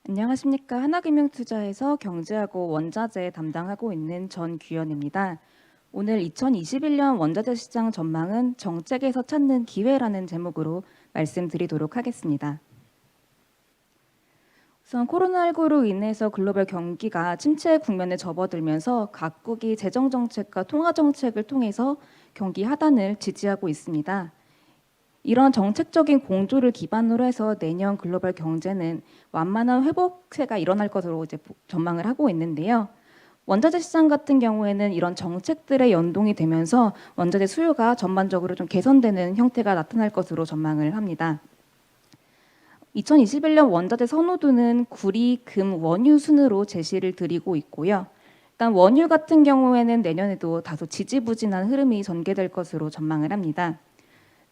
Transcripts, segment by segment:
안녕하십니까. 하나금융투자에서 경제하고 원자재 담당하고 있는 전규현입니다. 오늘 2021년 원자재 시장 전망은 정책에서 찾는 기회라는 제목으로 말씀드리도록 하겠습니다. 우선 코로나19로 인해서 글로벌 경기가 침체 국면에 접어들면서 각국이 재정정책과 통화정책을 통해서 경기 하단을 지지하고 있습니다. 이런 정책적인 공조를 기반으로 해서 내년 글로벌 경제는 완만한 회복세가 일어날 것으로 이제 전망을 하고 있는데요. 원자재 시장 같은 경우에는 이런 정책들의 연동이 되면서 원자재 수요가 전반적으로 좀 개선되는 형태가 나타날 것으로 전망을 합니다. 2021년 원자재 선호도는 구리, 금, 원유 순으로 제시를 드리고 있고요. 일단 원유 같은 경우에는 내년에도 다소 지지부진한 흐름이 전개될 것으로 전망을 합니다.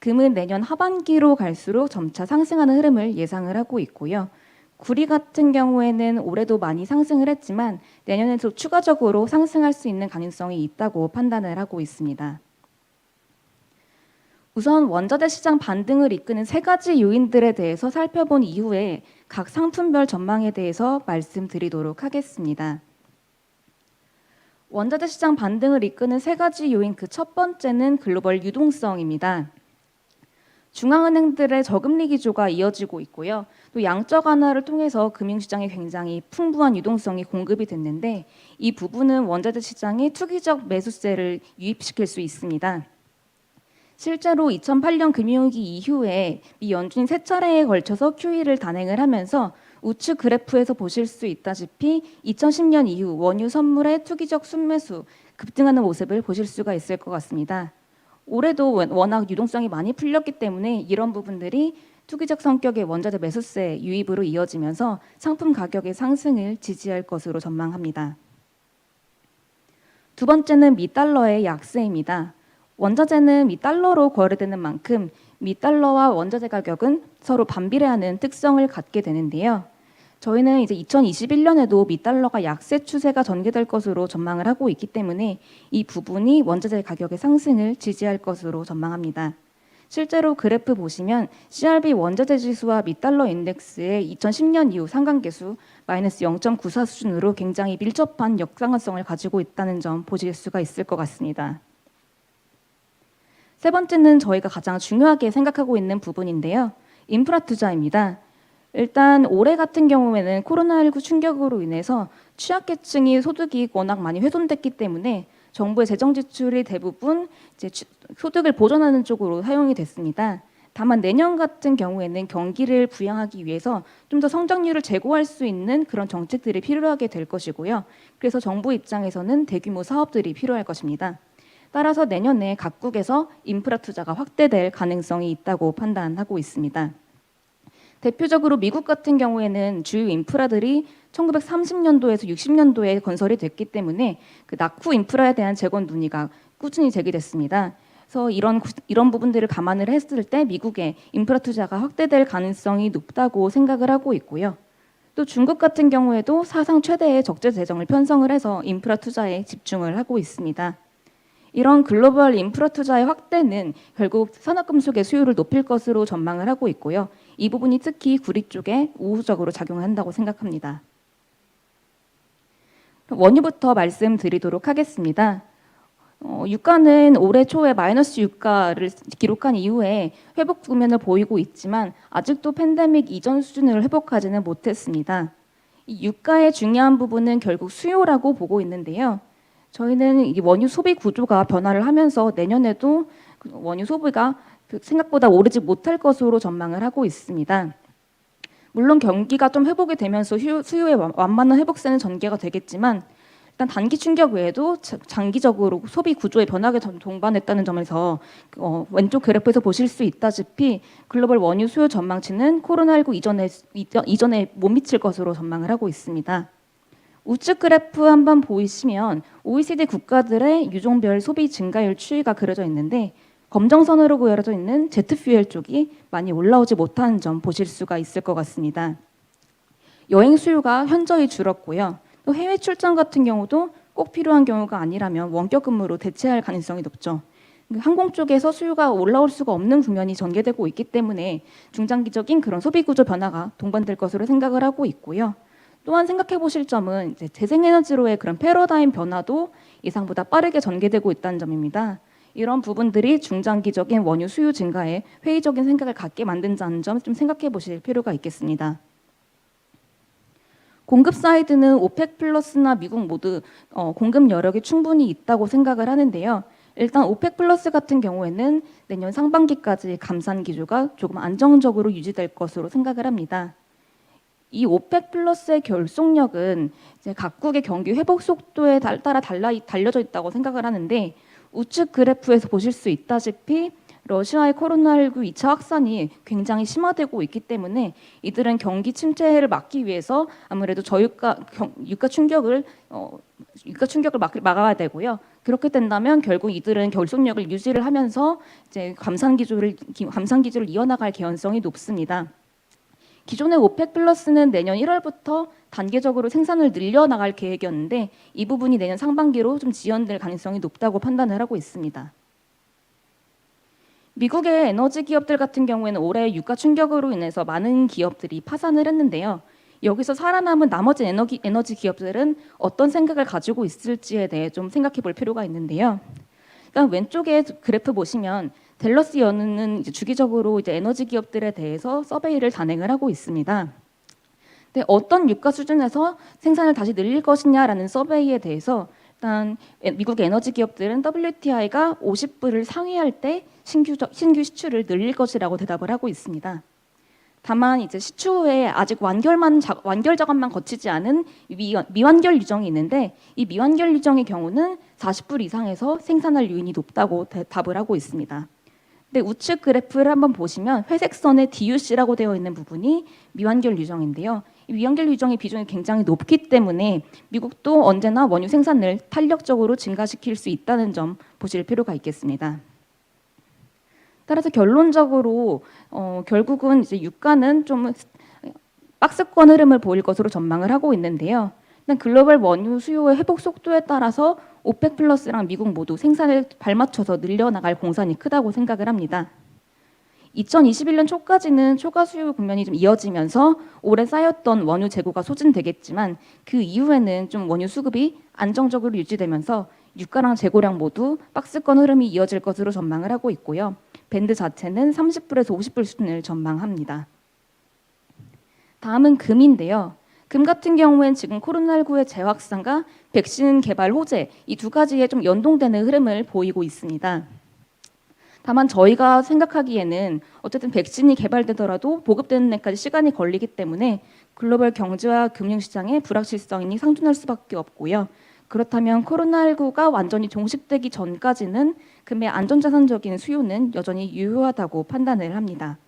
금은 내년 하반기로 갈수록 점차 상승하는 흐름을 예상을 하고 있고요. 구리 같은 경우에는 올해도 많이 상승을 했지만 내년에도 추가적으로 상승할 수 있는 가능성이 있다고 판단을 하고 있습니다. 우선 원자재 시장 반등을 이끄는 세 가지 요인들에 대해서 살펴본 이후에 각 상품별 전망에 대해서 말씀드리도록 하겠습니다. 원자재 시장 반등을 이끄는 세 가지 요인, 그 첫 번째는 글로벌 유동성입니다. 중앙은행들의 저금리 기조가 이어지고 있고요. 또 양적 완화를 통해서 금융시장에 굉장히 풍부한 유동성이 공급이 됐는데 이 부분은 원자재 시장에 투기적 매수세를 유입시킬 수 있습니다. 실제로 2008년 금융위기 이후에 미 연준이 세 차례에 걸쳐서 QE를 단행을 하면서 우측 그래프에서 보실 수 있다시피 2010년 이후 원유 선물의 투기적 순매수 급등하는 모습을 보실 수가 있을 것 같습니다. 올해도 워낙 유동성이 많이 풀렸기 때문에 이런 부분들이 투기적 성격의 원자재 매수세 유입으로 이어지면서 상품 가격의 상승을 지지할 것으로 전망합니다. 두 번째는 미 달러의 약세입니다. 원자재는 미 달러로 거래되는 만큼 미 달러와 원자재 가격은 서로 반비례하는 특성을 갖게 되는데요. 저희는 이제 2021년에도 미 달러가 약세 추세가 전개될 것으로 전망을 하고 있기 때문에 이 부분이 원자재 가격의 상승을 지지할 것으로 전망합니다. 실제로 그래프 보시면 CRB 원자재 지수와 미 달러 인덱스의 2010년 이후 상관계수 마이너스 0.94 수준으로 굉장히 밀접한 역상관성을 가지고 있다는 점 보실 수가 있을 것 같습니다. 세 번째는 저희가 가장 중요하게 생각하고 있는 부분인데요. 인프라 투자입니다. 일단 올해 같은 경우에는 코로나19 충격으로 인해서 취약계층이 소득이 워낙 많이 훼손됐기 때문에 정부의 재정 지출이 대부분 이제 소득을 보전하는 쪽으로 사용이 됐습니다. 다만 내년 같은 경우에는 경기를 부양하기 위해서 좀 더 성장률을 제고할 수 있는 그런 정책들이 필요하게 될 것이고요. 그래서 정부 입장에서는 대규모 사업들이 필요할 것입니다. 따라서 내년에 각국에서 인프라 투자가 확대될 가능성이 있다고 판단하고 있습니다. 대표적으로 미국 같은 경우에는 주요 인프라들이 1930년도에서 60년도에 건설이 됐기 때문에 그 낙후 인프라에 대한 재건 논의가 꾸준히 제기됐습니다. 그래서 이런 부분들을 감안을 했을 때 미국의 인프라 투자가 확대될 가능성이 높다고 생각을 하고 있고요. 또 중국 같은 경우에도 사상 최대의 적재 재정을 편성을 해서 인프라 투자에 집중을 하고 있습니다. 이런 글로벌 인프라 투자의 확대는 결국 산업금속의 수요를 높일 것으로 전망을 하고 있고요. 이 부분이 특히 구리 쪽에 우호적으로 작용한다고 생각합니다. 원유부터 말씀드리도록 하겠습니다. 유가는 올해 초에 마이너스 유가를 기록한 이후에 회복 국면을 보이고 있지만 아직도 팬데믹 이전 수준을 회복하지는 못했습니다. 이 유가의 중요한 부분은 결국 수요라고 보고 있는데요. 저희는 이 원유 소비 구조가 변화를 하면서 내년에도 원유 소비가 생각보다 오르지 못할 것으로 전망을 하고 있습니다. 물론 경기가 좀 회복이 되면서 수요의 완만한 회복세는 전개가 되겠지만 일단 단기 충격 외에도 장기적으로 소비 구조의 변화가 동반했다는 점에서 왼쪽 그래프에서 보실 수 있다시피 글로벌 원유 수요 전망치는 코로나19 이전에 못 미칠 것으로 전망을 하고 있습니다. 우측 그래프 한번 보이시면 OECD 국가들의 유종별 소비 증가율 추이가 그려져 있는데 검정선으로 그려져 있는 제트퓨엘 쪽이 많이 올라오지 못하는 점 보실 수가 있을 것 같습니다. 여행 수요가 현저히 줄었고요. 또 해외 출장 같은 경우도 꼭 필요한 경우가 아니라면 원격 근무로 대체할 가능성이 높죠. 항공 쪽에서 수요가 올라올 수가 없는 국면이 전개되고 있기 때문에 중장기적인 그런 소비 구조 변화가 동반될 것으로 생각을 하고 있고요. 또한 생각해 보실 점은 이제 재생에너지로의 그런 패러다임 변화도 예상보다 빠르게 전개되고 있다는 점입니다. 이런 부분들이 중장기적인 원유 수요 증가에 회의적인 생각을 갖게 만든다는 점 좀 생각해 보실 필요가 있겠습니다. 공급 사이드는 오펙 플러스나 미국 모두 공급 여력이 충분히 있다고 생각을 하는데요. 일단 오펙 플러스 같은 경우에는 내년 상반기까지 감산 기조가 조금 안정적으로 유지될 것으로 생각을 합니다. 이 오펙 플러스의 결속력은 이제 각국의 경기 회복 속도에 따라 달려져 있다고 생각을 하는데, 우측 그래프에서 보실 수 있다시피 러시아의 코로나19 2차 확산이 굉장히 심화되고 있기 때문에 이들은 경기 침체를 막기 위해서 아무래도 유가 충격을 막아야 되고요. 그렇게 된다면 결국 이들은 결속력을 유지를 하면서 이제 감산 기조를 이어나갈 개연성이 높습니다. 기존의 오펙 플러스는 내년 1월부터 단계적으로 생산을 늘려나갈 계획이었는데 이 부분이 내년 상반기로 좀 지연될 가능성이 높다고 판단을 하고 있습니다. 미국의 에너지 기업들 같은 경우에는 올해 유가 충격으로 인해서 많은 기업들이 파산을 했는데요. 여기서 살아남은 나머지 에너지 기업들은 어떤 생각을 가지고 있을지에 대해 좀 생각해 볼 필요가 있는데요. 일단 왼쪽에 그래프 보시면 댈러스 연은은 이제 주기적으로 이제 에너지 기업들에 대해서 서베이를 단행을 하고 있습니다. 근데 어떤 유가 수준에서 생산을 다시 늘릴 것이냐라는 서베이에 대해서 일단 미국의 에너지 기업들은 WTI가 50불을 상회할 때 신규 시추를 늘릴 것이라고 대답을 하고 있습니다. 다만 이제 시추 후에 아직 완결 작업만 거치지 않은 미완결 유정이 있는데, 이 미완결 유정의 경우는 40불 이상에서 생산할 요인이 높다고 답을 하고 있습니다. 근데 우측 그래프를 한번 보시면 회색 선에 DUC라고 되어 있는 부분이 미완결 유정인데요. 이 미완결 유정의 비중이 굉장히 높기 때문에 미국도 언제나 원유 생산을 탄력적으로 증가시킬 수 있다는 점 보실 필요가 있겠습니다. 따라서 결론적으로 결국은 이제 유가는 좀 박스권 흐름을 보일 것으로 전망을 하고 있는데요. 일단 글로벌 원유 수요의 회복 속도에 따라서 오펙 플러스랑 미국 모두 생산을 발맞춰서 늘려나갈 공산이 크다고 생각을 합니다. 2021년 초까지는 초과 수요 국면이 좀 이어지면서 오래 쌓였던 원유 재고가 소진되겠지만 그 이후에는 좀 원유 수급이 안정적으로 유지되면서 유가랑 재고량 모두 박스권 흐름이 이어질 것으로 전망을 하고 있고요. 밴드 자체는 30불에서 50불 수준을 전망합니다. 다음은 금인데요. 금 같은 경우엔 지금 코로나19의 재확산과 백신 개발 호재 이 두 가지에 좀 연동되는 흐름을 보이고 있습니다. 다만 저희가 생각하기에는 어쨌든 백신이 개발되더라도 보급되는 데까지 시간이 걸리기 때문에 글로벌 경제와 금융시장의 불확실성이 상존할 수밖에 없고요. 그렇다면 코로나19가 완전히 종식되기 전까지는 금의 안전자산적인 수요는 여전히 유효하다고 판단을 합니다.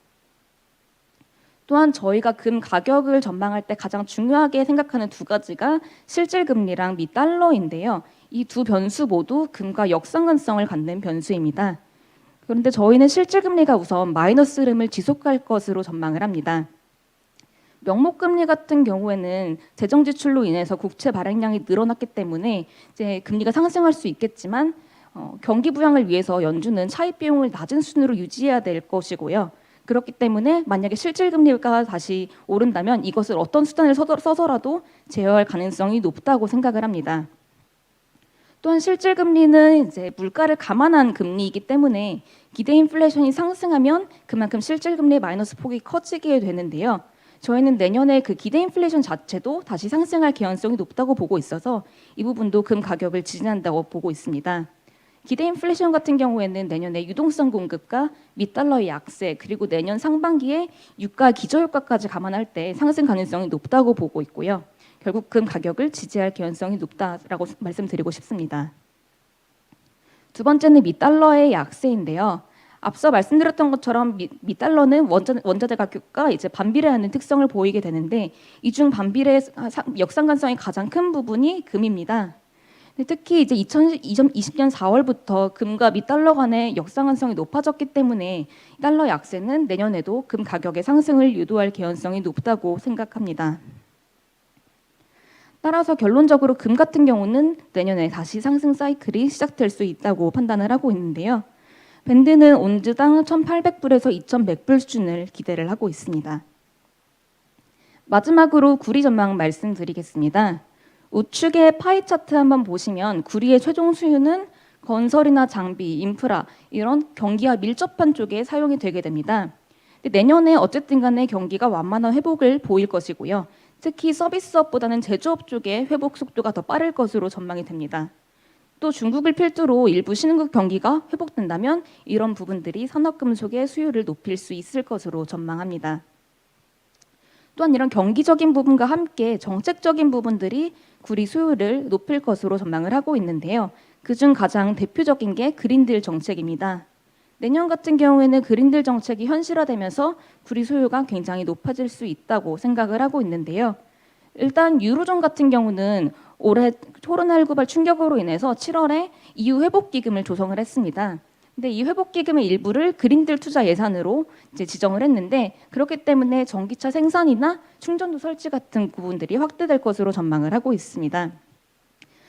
또한 저희가 금 가격을 전망할 때 가장 중요하게 생각하는 두 가지가 실질금리랑 미 달러인데요. 이 두 변수 모두 금과 역상관성을 갖는 변수입니다. 그런데 저희는 실질금리가 우선 마이너스 흐름을 지속할 것으로 전망을 합니다. 명목금리 같은 경우에는 재정 지출로 인해서 국채 발행량이 늘어났기 때문에 이제 금리가 상승할 수 있겠지만 경기 부양을 위해서 연준은 차입 비용을 낮은 수준으로 유지해야 될 것이고요. 그렇기 때문에 만약에 실질금리가 다시 오른다면 이것을 어떤 수단을 써서라도 제어할 가능성이 높다고 생각을 합니다. 또한 실질금리는 이제 물가를 감안한 금리이기 때문에 기대 인플레이션이 상승하면 그만큼 실질금리의 마이너스 폭이 커지게 되는데요. 저희는 내년에 그 기대 인플레이션 자체도 다시 상승할 개연성이 높다고 보고 있어서 이 부분도 금 가격을 지지한다고 보고 있습니다. 기대 인플레이션 같은 경우에는 내년에 유동성 공급과 미 달러의 약세 그리고 내년 상반기에 유가 기저효과까지 감안할 때 상승 가능성이 높다고 보고 있고요. 결국 금 가격을 지지할 개연성이 높다라고 말씀드리고 싶습니다. 두 번째는 미 달러의 약세인데요. 앞서 말씀드렸던 것처럼 미 달러는 원자재 가격과 이제 반비례하는 특성을 보이게 되는데 이 중 반비례 역상관성이 가장 큰 부분이 금입니다. 특히 이제 2020년 4월부터 금과 미 달러 간의 역상관성이 높아졌기 때문에 달러 약세는 내년에도 금 가격의 상승을 유도할 개연성이 높다고 생각합니다. 따라서 결론적으로 금 같은 경우는 내년에 다시 상승 사이클이 시작될 수 있다고 판단을 하고 있는데요. 밴드는 온즈당 1,800불에서 2,100불 수준을 기대를 하고 있습니다. 마지막으로 구리 전망 말씀드리겠습니다. 우측의 파이 차트 한번 보시면 구리의 최종 수요는 건설이나 장비, 인프라 이런 경기와 밀접한 쪽에 사용이 되게 됩니다. 내년에 어쨌든 간에 경기가 완만한 회복을 보일 것이고요. 특히 서비스업보다는 제조업 쪽의 회복 속도가 더 빠를 것으로 전망이 됩니다. 또 중국을 필두로 일부 신흥국 경기가 회복된다면 이런 부분들이 산업금속의 수요를 높일 수 있을 것으로 전망합니다. 또한 이런 경기적인 부분과 함께 정책적인 부분들이 구리 수요를 높일 것으로 전망을 하고 있는데요. 그중 가장 대표적인 게 그린딜 정책입니다. 내년 같은 경우에는 그린딜 정책이 현실화되면서 구리 수요가 굉장히 높아질 수 있다고 생각을 하고 있는데요. 일단 유로존 같은 경우는 올해 코로나19발 충격으로 인해서 7월에 EU 회복기금을 조성을 했습니다. 근데 이 회복기금의 일부를 그린딜 투자 예산으로 이제 지정을 했는데 그렇기 때문에 전기차 생산이나 충전도 설치 같은 부분들이 확대될 것으로 전망을 하고 있습니다.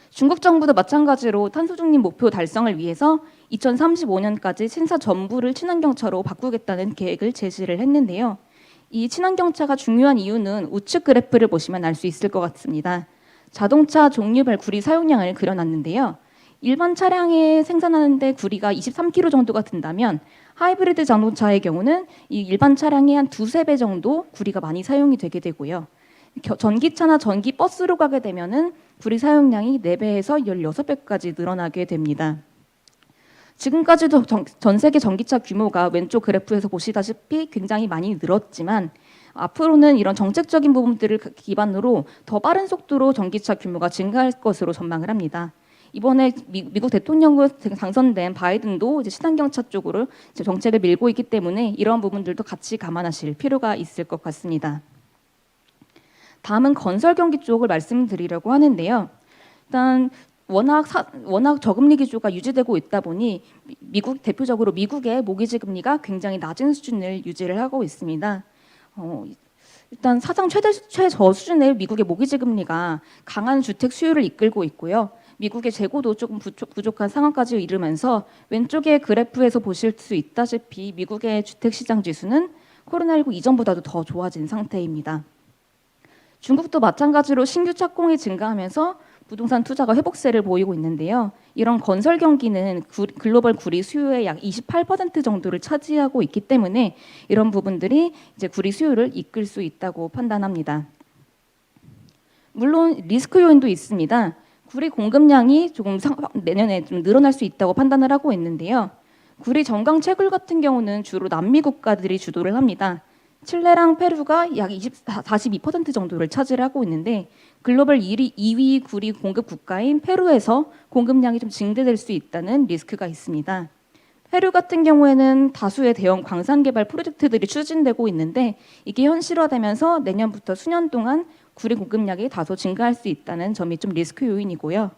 중국 정부도 마찬가지로 탄소 중립 목표 달성을 위해서 2035년까지 신사 전부를 친환경차로 바꾸겠다는 계획을 제시를 했는데요. 이 친환경차가 중요한 이유는 우측 그래프를 보시면 알 수 있을 것 같습니다. 자동차 종류별 구리 사용량을 그려놨는데요. 일반 차량에 생산하는데 구리가 23kg 정도가 든다면 하이브리드 자동차의 경우는 이 일반 차량의 한 두세 배 정도 구리가 많이 사용이 되게 되고요. 전기차나 전기 버스로 가게 되면은 구리 사용량이 4배에서 16배까지 늘어나게 됩니다. 지금까지도 전 세계 전기차 규모가 왼쪽 그래프에서 보시다시피 굉장히 많이 늘었지만 앞으로는 이런 정책적인 부분들을 기반으로 더 빠른 속도로 전기차 규모가 증가할 것으로 전망을 합니다. 이번에 미국 대통령으로 당선된 바이든도 이제 친환경차 쪽으로 이제 정책을 밀고 있기 때문에 이런 부분들도 같이 감안하실 필요가 있을 것 같습니다. 다음은 건설 경기 쪽을 말씀드리려고 하는데요. 일단 워낙 저금리 기조가 유지되고 있다 보니 대표적으로 미국의 모기지 금리가 굉장히 낮은 수준을 유지를 하고 있습니다. 일단 사상 최저 수준의 미국의 모기지 금리가 강한 주택 수요를 이끌고 있고요. 미국의 재고도 조금 부족한 상황까지 이르면서 왼쪽의 그래프에서 보실 수 있다시피 미국의 주택시장 지수는 코로나19 이전보다도 더 좋아진 상태입니다. 중국도 마찬가지로 신규 착공이 증가하면서 부동산 투자가 회복세를 보이고 있는데요. 이런 건설 경기는 글로벌 구리 수요의 약 28% 정도를 차지하고 있기 때문에 이런 부분들이 이제 구리 수요를 이끌 수 있다고 판단합니다. 물론 리스크 요인도 있습니다. 구리 공급량이 조금 내년에 좀 늘어날 수 있다고 판단을 하고 있는데요. 구리 정강 채굴 같은 경우는 주로 남미 국가들이 주도를 합니다. 칠레랑 페루가 약 42% 정도를 차지하고 있는데 글로벌 2위 구리 공급 국가인 페루에서 공급량이 좀 증대될 수 있다는 리스크가 있습니다. 페루 같은 경우에는 다수의 대형 광산 개발 프로젝트들이 추진되고 있는데 이게 현실화되면서 내년부터 수년 동안 구리 공급량이 다소 증가할 수 있다는 점이 좀 리스크 요인이고요.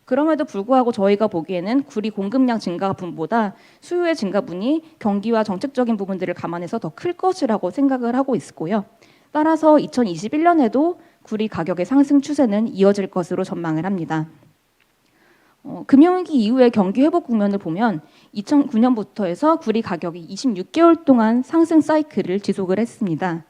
그럼에도 불구하고 저희가 보기에는 구리 공급량 증가분보다 수요의 증가분이 경기와 정책적인 부분들을 감안해서 더 클 것이라고 생각을 하고 있고요. 따라서 2021년에도 구리 가격의 상승 추세는 이어질 것으로 전망을 합니다. 금융위기 이후의 경기 회복 국면을 보면 2009년부터 해서 구리 가격이 26개월 동안 상승 사이클을 지속을 했습니다.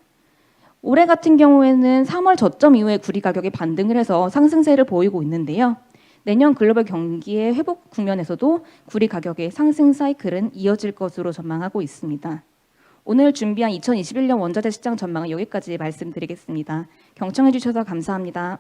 올해 같은 경우에는 3월 저점 이후에 구리 가격이 반등을 해서 상승세를 보이고 있는데요. 내년 글로벌 경기의 회복 국면에서도 구리 가격의 상승 사이클은 이어질 것으로 전망하고 있습니다. 오늘 준비한 2021년 원자재 시장 전망은 여기까지 말씀드리겠습니다. 경청해 주셔서 감사합니다.